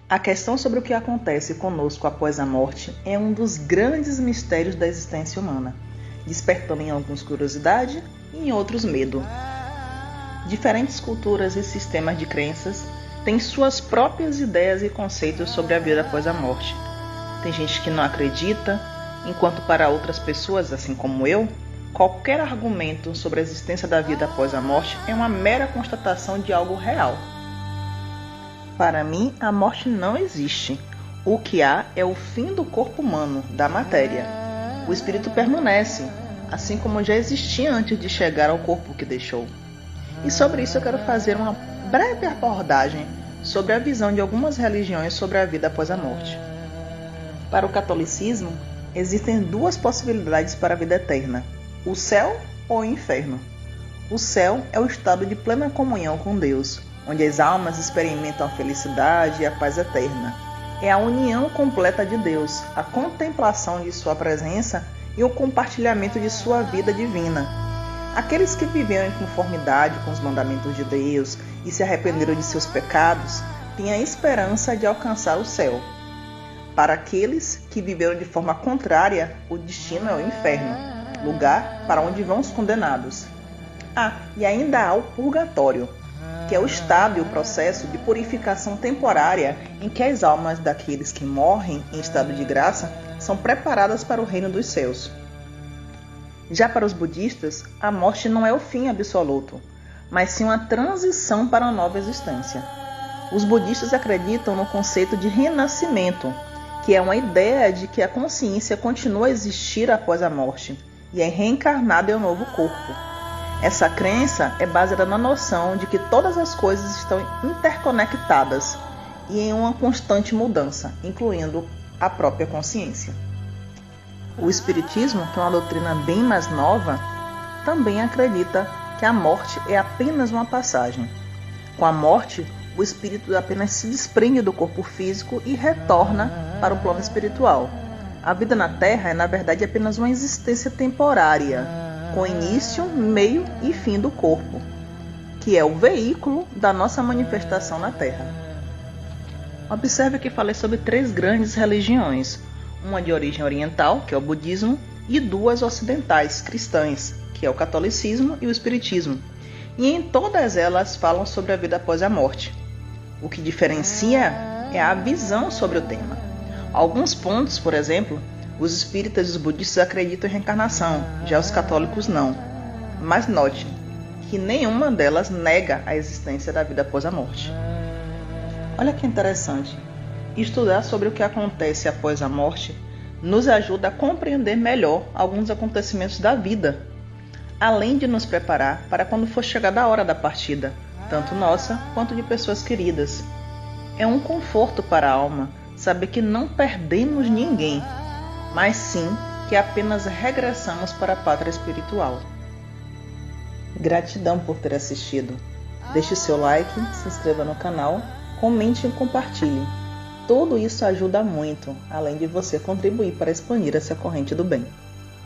A questão sobre o que acontece conosco após a morte é um dos grandes mistérios da existência humana, despertando em alguns curiosidade e em outros medo. Diferentes culturas e sistemas de crenças têm suas próprias ideias e conceitos sobre a vida após a morte. Tem gente que não acredita, enquanto para outras pessoas, assim como eu, qualquer argumento sobre a existência da vida após a morte é uma mera constatação de algo real. Para mim, a morte não existe. O que há é o fim do corpo humano, da matéria. O espírito permanece, assim como já existia antes de chegar ao corpo que deixou. E sobre isso eu quero fazer uma breve abordagem sobre a visão de algumas religiões sobre a vida após a morte. Para o catolicismo, existem duas possibilidades para a vida eterna: o céu ou o inferno. O céu é o estado de plena comunhão com Deus, onde as almas experimentam a felicidade e a paz eterna. É a união completa de Deus, a contemplação de sua presença e o compartilhamento de sua vida divina. Aqueles que viveram em conformidade com os mandamentos de Deus e se arrependeram de seus pecados têm a esperança de alcançar o céu. Para aqueles que viveram de forma contrária, o destino é o inferno, lugar para onde vão os condenados. E ainda há o purgatório, que é o estado e o processo de purificação temporária em que as almas daqueles que morrem em estado de graça são preparadas para o reino dos céus. Já para os budistas, a morte não é o fim absoluto, mas sim uma transição para uma nova existência. Os budistas acreditam no conceito de renascimento, que é uma ideia de que a consciência continua a existir após a morte e é reencarnada em um novo corpo. Essa crença é baseada na noção de que todas as coisas estão interconectadas e em uma constante mudança, incluindo a própria consciência. O Espiritismo, que é uma doutrina bem mais nova, também acredita que a morte é apenas uma passagem. Com a morte, o espírito apenas se desprende do corpo físico e retorna para o plano espiritual. A vida na Terra é, na verdade, apenas uma existência temporária, com início, meio e fim do corpo, que é o veículo da nossa manifestação na Terra. Observe que falei sobre 3 grandes religiões, uma de origem oriental, que é o budismo, e 2 ocidentais, cristãs, que é o catolicismo e o espiritismo. E em todas elas falam sobre a vida após a morte. O que diferencia é a visão sobre o tema. Alguns pontos, por exemplo, os espíritas e os budistas acreditam em reencarnação, já os católicos não. Mas note que nenhuma delas nega a existência da vida após a morte. Olha que interessante. Estudar sobre o que acontece após a morte nos ajuda a compreender melhor alguns acontecimentos da vida, além de nos preparar para quando for chegada a hora da partida, tanto nossa quanto de pessoas queridas. É um conforto para a alma saber que não perdemos ninguém, mas sim que apenas regressamos para a pátria espiritual. Gratidão por ter assistido. Deixe seu like, se inscreva no canal, comente e compartilhe. Tudo isso ajuda muito, além de você contribuir para expandir essa corrente do bem.